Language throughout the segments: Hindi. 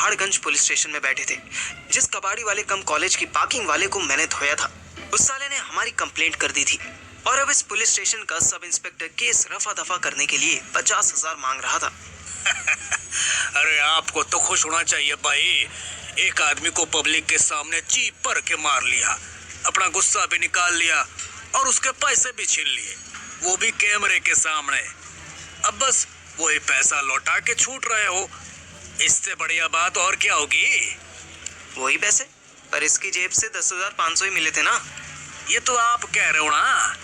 पहाड़गंज पुलिस स्टेशन में बैठे थे। जिस कबाड़ी वाले कम कॉलेज की पार्किंग वाले को मैंने धोया था, उस साले ने हमारी कंप्लेंट कर दी थी और अब इस पुलिस स्टेशन का सब इंस्पेक्टर केस रफा दफा करने के लिए 50,000 मांग रहा था। अरे आपको तो खुश होना चाहिए भाई, एक आदमी को पब्लिक के सामने चीप पर के मार लिया, अपना गुस्सा भी निकाल लिया और उसके पैसे भी छीन लिए, वो भी कैमरे के सामने। अब बस वही पैसा लौटा के छूट रहे हो, इससे बढ़िया बात और क्या होगी? वही पैसे, पर इसकी जेब से 10,500 ही मिले थे ना। ये तो आप कह रहे हो ना,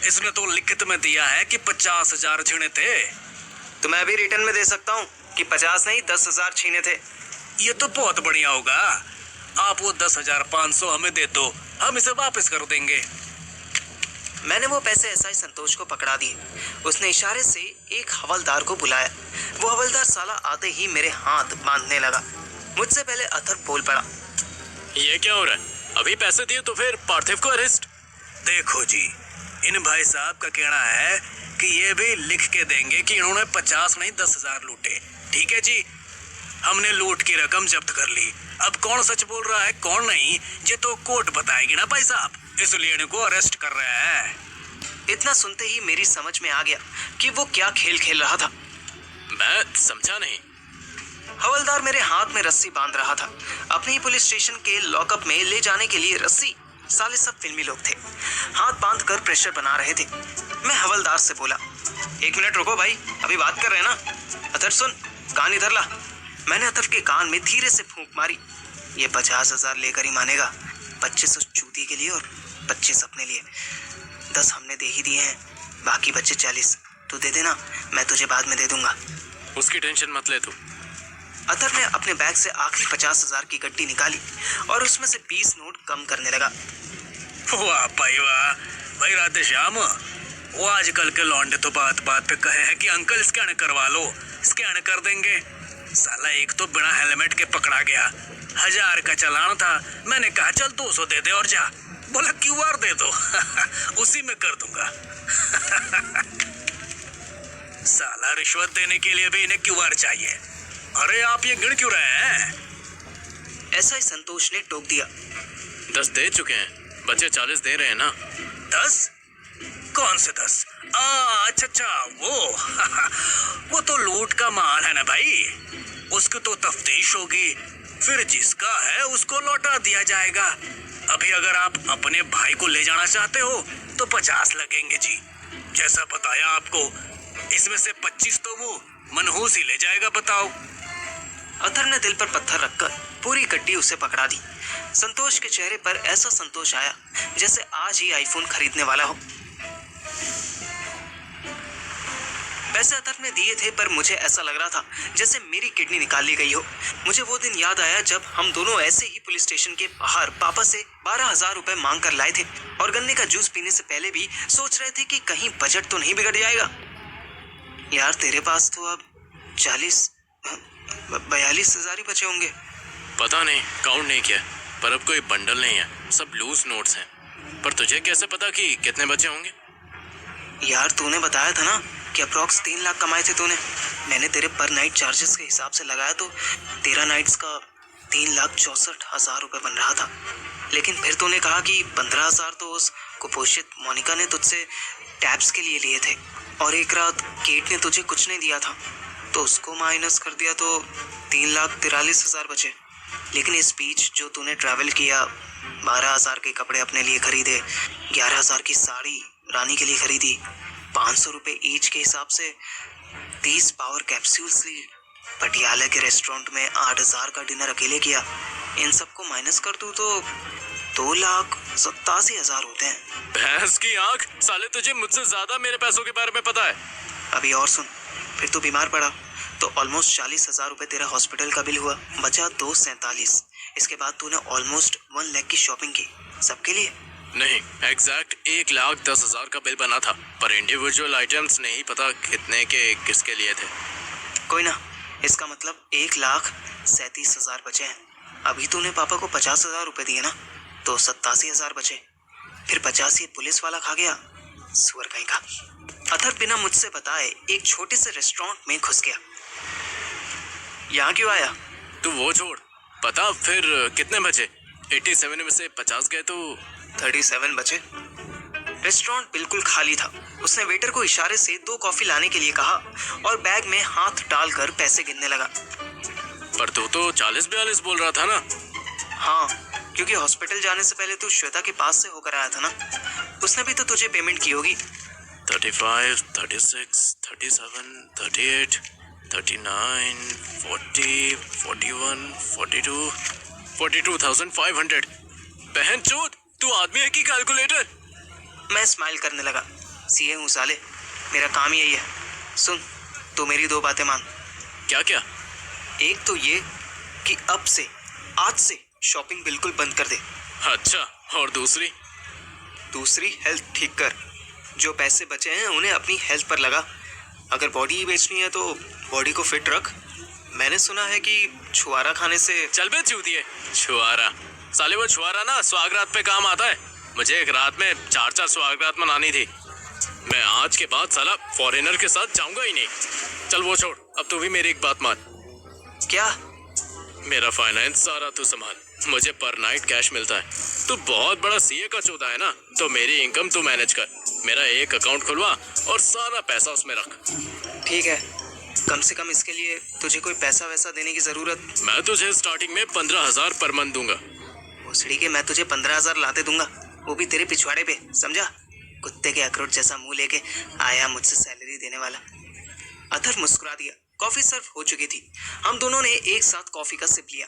इसने तो लिखित में दिया है कि 50,000 छीने थे। तो मैं भी रिटर्न में दे सकता हूँ कि 50 नहीं 10,000 छीने थे। ये तो बहुत बढ़िया होगा, आप वो 10,500 हमें दे दो, हम इसे वापस कर देंगे। मैंने वो पैसे एसआई संतोष को पकड़ा दिए। उसने इशारे से एक हवलदार को बुलाया। वो हवलदार साला आते ही मेरे हाथ बांधने लगा। मुझसे पहले अथर बोल पड़ा, ये क्या हो रहा है? अभी पैसे दिए तो फिर पार्थिव को अरेस्ट? देखो जी, इन भाई साहब का कहना है कि ये भी लिख के देंगे कि इन्होंने 50 नहीं 10,000 लूटे। ठीक है जी, हमने लूट की रकम जब्त कर ली। अब कौन सच बोल रहा है कौन नहीं, ये तो कोर्ट बताएगी ना भाई साहब, इसलिए इनको अरेस्ट कर रहे हैं। इतना सुनते ही मेरी समझ में आ गया कि वो क्या खेल खेल रहा था। मैं समझा नहीं। हवलदार मेरे हाथ में रस्सी बांध रहा था। अपने ही पुलिस स्टेशन के लॉकअप में ले जाने के लिए रस्सी। साले सब फिल्मी लोग थे, हाथ बांध कर प्रेशर बना रहे थे। मैं हवलदार से बोला, 1 मिनट रुको भाई, अभी बात कर रहे हैं ना। अतर सुन, कान इधर ला। मैंने अतर के कान में धीरे से फूंक मारी। ये 50,000 लेकर ही मानेगा। 25 उस चूती के लिए और 25 अपने लिए। 10 हमने दे ही दिए हैं, बाकी बच्चे 40 तू दे देना, मैं तुझे बाद में दे दूंगा। उसकी टेंशन मत ले तू। अतर ने अपने बैग से आखिरी 50,000 की गड्डी निकाली और उसमें से 20 नोट कम करने लगा। वाह भाई वाह, भाई राधे श्याम, वो आजकल के लौंडे तो बात बात पे कहे हैं कि अंकल स्कैन करवा लो, स्कैन कर देंगे। साला एक तो बिना हेलमेट के पकड़ा गया, 1000 का चालान था। मैंने कहा चल 200 दे दे और जा, बोला क्यूआर दे दो उसी में कर दूंगा साला रिश्वत देने के लिए भी इन्हें क्यूआर चाहिए। अरे आप ये गिन क्यों रहे हैं? एसआई संतोष ने टोक दिया, 10 दे चुके हैं, बच्चे 40 दे रहे हैं ना। 10? कौन से 10? अच्छा वो तो लूट का माल है ना भाई, उसकी तो तफ्तीश होगी, फिर जिसका है उसको लौटा दिया जाएगा। अभी अगर आप अपने भाई को ले जाना चाहते हो तो 50 लगेंगे जी, जैसा बताया आपको। इसमें से 25 तो वो मनहूस ही ले जाएगा, बताओ। अतर ने दिल पर पत्थर रखकर पूरी गड्डी उसे पकड़ा दी। संतोष के चेहरे पर ऐसा संतोष आया जैसे आज ही आईफोन खरीदने वाला हो। पैसे अतर ने दिए थे, पर मुझे ऐसा लग रहा था जैसे मेरी किडनी निकाल ली गई हो। मुझे वो दिन याद आया जब हम दोनों ऐसे ही पुलिस स्टेशन के बाहर पापा से 12,000 रुपए मांग कर लाए थे और गन्ने का जूस पीने से पहले भी सोच रहे थे कि कहीं बजट तो नहीं बिगड़ जाएगा। यार तेरे पास तो अब 42,000 ही बचे होंगे। पता नहीं, काउंट नहीं किया, पर अब कोई बंडल नहीं है, सब लूज नोट्स हैं। पर तुझे कैसे पता कि कितने बचे होंगे? यार तूने बताया था ना कि अप्रॉक्स 3 लाख कमाए थे तूने। मैंने तेरे पर नाइट चार्जेस के हिसाब से लगाया तो तेरा नाइट्स का 3,64,000 रुपए बन रहा था। लेकिन फिर तूने कहा कि 15,000 तो उस कुपोषित मोनिका ने तुझसे टैब्स के लिए लिए थे और एक रात केट ने तुझे कुछ नहीं दिया था, तो उसको माइनस कर दिया तो 3,43,000 बचे। लेकिन इस बीच जो तूने ट्रैवल किया, 12,000 के कपड़े अपने लिए खरीदे, 11,000 की साड़ी रानी के लिए खरीदी, 500 रुपए ईच के हिसाब से 30 पावर कैप्सूल्स ली, पटियाला के रेस्टोरेंट में 8,000 का डिनर अकेले किया। इन सबको माइनस कर दूं तो 2,87,000 होते हैं। भैंस की आंख, साले तुझे मुझसे ज्यादा मेरे पैसों के बारे में पता है। अभी और सुन, फिर तू बीमार पड़ा तो ऑलमोस्ट 40,000 रुपए तेरा हॉस्पिटल का बिल हुआ, बचा 247। इसके बाद तूने ऑलमोस्ट 1 लाख की शॉपिंग की, सबके लिए। नहीं, एग्जैक्ट 1,10,000 का बिल बना था, पर इंडिविजुअल आइटम्स नहीं पता कितने के किसके लिए थे। कोई ना, इसका मतलब 1,37,000 बचे हैं। अभी तूने पापा को 50,000 रुपए दिए ना, तो 87,000 बचे। फिर 50 ये पुलिस वाला खा गया, सुअर कहीं का। अथर बिना मुझसे बताए एक छोटे से रेस्टोरेंट में घुस गया। यहाँ क्यों आया? तू वो छोड़, पता फिर कितने बचे? 87 में से 50 गए तो 37 बचे। रेस्टोरेंट बिल्कुल खाली था। उसने वेटर को इशारे से 2 कॉफी लाने के लिए कहा और बैग में हाथ डालकर पैसे गिनने लगा। पर तू तो 40-42 बोल रहा था ना? हाँ, क्योंकि हॉस्पिटल जाने से पहले तू श्वेता के पास से होकर आया था ना। उसने भी तो तुझे पेमेंट की होगी। 35, 36, 37, 38, 39, 40, 41, 42, 42,500। बहन चोद, तू आदमी है कि कैलकुलेटर? मैं स्माइल करने लगा। सीए हूँ साले, मेरा काम ही यही है। सुन, तू मेरी 2 बातें मान। क्या क्या? एक तो ये कि अब से, आज से शॉपिंग बिल्कुल बंद कर दे। अच्छा, और दूसरी? दूसरी, हेल्थ ठीक कर। जो पैसे बचे हैं उन्हें अपनी हेल्थ पर लगा। अगर बॉडी ही बेचनी है तो बॉडी को फिट रख। मैंने सुना है कि छुआरा खाने से चल बे चूतिए, छुआरा साले, वो छुआरा ना सुहागरात पे काम आता है। मुझे एक रात में 4-4 सुहागरात मनानी थी। मैं आज के बाद साला फॉरेनर के साथ जाऊंगा ही नहीं। चल वो छोड़, अब तू भी मेरी एक बात मान। क्या? मेरा फाइनेंस सारा तू संभाल। मुझे पर नाइट कैश मिलता है। तू बहुत बड़ा सीए का चौथा है ना, तो मेरी इनकम तू मैनेज कर। मेरा एक अकाउंट खुलवा और सारा पैसा उसमें रख। ठीक है, कम से कम इसके लिए तुझे कोई पैसा वैसा देने की जरूरत। मैं तुझे स्टार्टिंग में 15,000 पर मंथ दूंगा। भोसड़ी के मैं तुझे 15,000 लाते दूंगा, वो भी तेरे पिछवाड़े पे, समझा? कुत्ते के अखरोट जैसा मुंह लेके आया मुझसे सैलरी देने वाला। अथर्व मुस्कुरा दिया। कॉफी सर्व हो चुकी थी। हम दोनों ने एक साथ कॉफी का सिप लिया।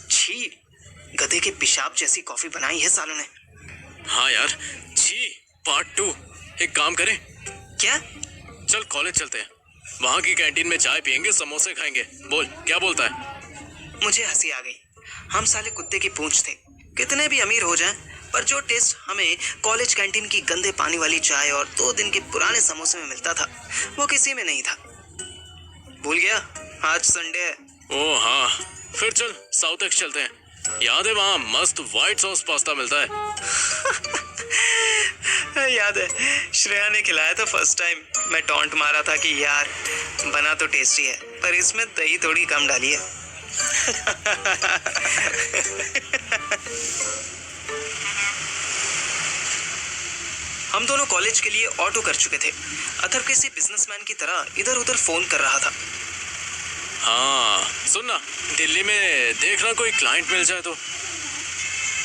छी, गधे के पेशाब जैसी कॉफी बनाई है सालों ने। हाँ यार, छी। पार्ट 2। एक काम करें? क्या? चल कॉलेज चलते हैं, वहाँ की कैंटीन में चाय पियेंगे, समोसे खाएंगे। बोल, क्या बोलता है? मुझे हंसी आ गई। हम साले कुत्ते की पूंछ थे। कितने भी अमीर हो जाएं, पर जो टेस्ट हमें कॉलेज कैंटीन की गंदे पानी वाली चाय और 2 दिन के पुराने समोसे में मिलता था, वो किसी में नहीं था। भूल गया, आज संडे है। ओ हाँ, फिर चल साउथ एक्स चलते हैं। याद है वहाँ मस्त व्हाइट सॉस पास्ता मिलता है? याद है, श्रेया ने खिलाया था फर्स्ट टाइम। मैं टॉन्ट मारा था कि यार बना तो टेस्टी है, पर इसमें दही थोड़ी कम डाली है। हम दोनों कॉलेज के लिए ऑटो कर चुके थे। अथर्व किसी बिजनेसमैन की तरह इधर उधर फोन कर रहा था। हाँ सुन ना, दिल्ली में देखना कोई क्लाइंट मिल जाए तो।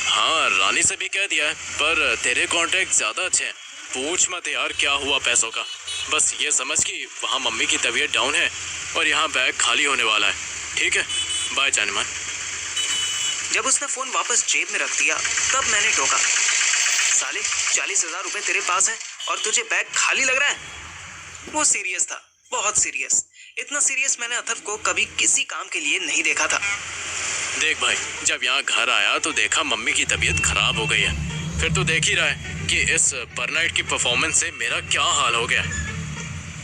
हाँ, रानी से भी कह दिया है, पर तेरे कॉन्टैक्ट ज्यादा अच्छे हैं। पूछ मत यार क्या हुआ पैसों का। बस ये समझ कि वहाँ मम्मी की तबीयत डाउन है और यहाँ बैग खाली होने वाला है। ठीक है, बाय जानेमान। जब उसने फोन वापस जेब में रख दिया तब मैंने टोका, साले 40,000 रुपए तेरे पास है और तुझे बैग खाली लग रहा है? वो सीरियस था, बहुत सीरियस। इतना सीरियस मैंने अथर्व को कभी किसी काम के लिए नहीं देखा था। देख भाई, जब यहाँ घर आया तो देखा मम्मी की तबीयत खराब हो गई है। फिर तो देख ही रहा है कि इस पर नाइट की परफॉर्मेंस से मेरा क्या हाल हो गया।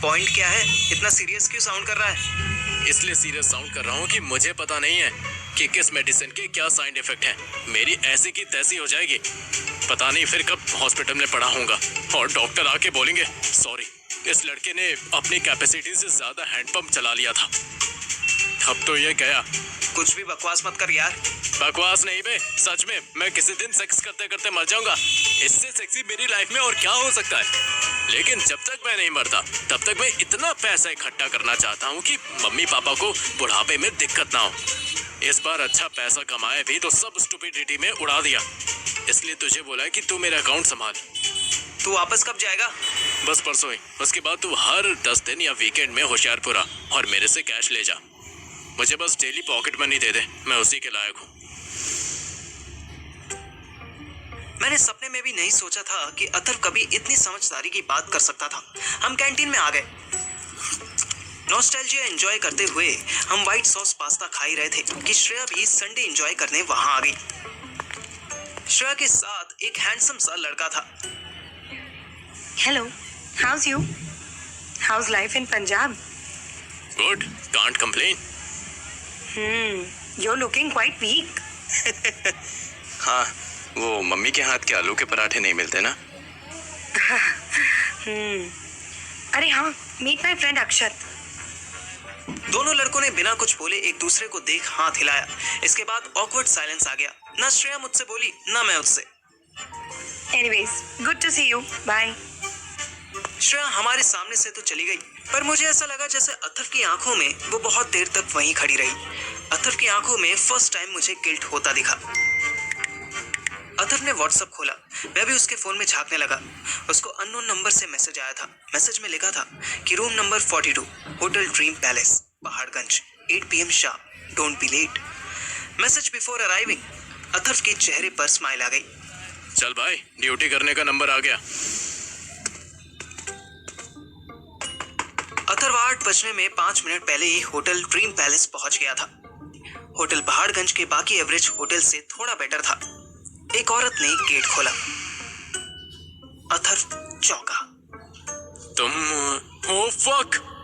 पॉइंट क्या है? इतना सीरियस क्यों साउंड कर रहा है? इसलिए सीरियस साउंड कर रहा हूँ कि मुझे पता नहीं है कि किस मेडिसिन के क्या साइड इफेक्ट हैं। मेरी ऐसी की तैसी हो जाएगी, पता नहीं फिर कब हॉस्पिटल में पड़ा होऊंगा और डॉक्टर आके बोलेंगे सॉरी, इस लड़के ने अपनी कैपेसिटी से ज्यादा हैंडपंप चला लिया था। अब तो ये गया। कुछ भी बकवास मत कर यार। बकवास नहीं बे, सच में मैं किसी दिन सेक्स करते करते मर जाऊंगा। इससे सेक्सी मेरी लाइफ में और क्या हो सकता है। लेकिन जब तक मैं नहीं मरता तब तक मैं इतना पैसा इकट्ठा करना चाहता हूँ कि मम्मी पापा को बुढ़ापे में दिक्कत ना हो। इस बार अच्छा पैसा कमाए भी तो सब स्टुपिडिटी में उड़ा दिया। इसलिए तुझे बोला है कि तू मेरा अकाउंट संभाल। तू वापस कब जाएगा? बस परसों ही। उसके बाद तू हर 10 दिन या वीकेंड में होशियारपुरा और मेरे से कैश ले जा। मुझे बस डेली पॉकेट मनी दे दे, मैं उसी के लायक हूँ। मैंने सपने में भी नहीं सोचा था कि अथर्व कभी इतनी समझदारी की बात कर सकता था। हम कैंटीन में आ गए। नॉस्टैल्जिया एंजॉय करते हुए हम व्हाइट सॉस पास्ता खा ही रहे थे कि श्रेया भी संडे एंजॉय करने वहां आ गई। श्रेया के साथ एक हैंडसम सा लड़का था। Hello, how's you? How's life in Punjab? Good, can't complain. You're looking quite weak. हाँ, वो मम्मी के हाथ के आलू के पराठे नहीं मिलते ना। अरे हाँ, meet my friend Akshat. दोनों लड़कों ने बिना कुछ बोले एक दूसरे को देख हाथ हिलाया। इसके बाद ऑकवर्ड साइलेंस आ गया। ना श्रेया मुझसे बोली, ना मैं उससे। Anyways, good to see you. Bye. Shreya हमारे सामने से तो चली गई, पर मुझे ऐसा लगा जैसे अथर्व की आंखों में वो बहुत देर तक वहीं खड़ी रही। अथर्व की आंखों में फर्स्ट टाइम मुझे गिल्ट होता दिखा। अथर्व ने व्हाट्सएप खोला। मैं भी उसके फोन में झांकने लगा। उसको अननोन नंबर से मैसेज आया था। मैसेज में लिखा था कि room number 42, hotel dream palace, Paharganj, 8 PM sharp, don't be late. Message before arriving. Atharva के चेहरे पर स्माइल आ गई। चल भाई, ड्यूटी करने का नंबर आ गया। अथर्व 8 बजने में 5 मिनट पहले ही होटल ड्रीम पैलेस पहुंच गया था। होटल पहाड़गंज के बाकी एवरेज होटल से थोड़ा बेटर था। एक औरत ने गेट खोला। अथर्व चौंका। तुम, ओ फक,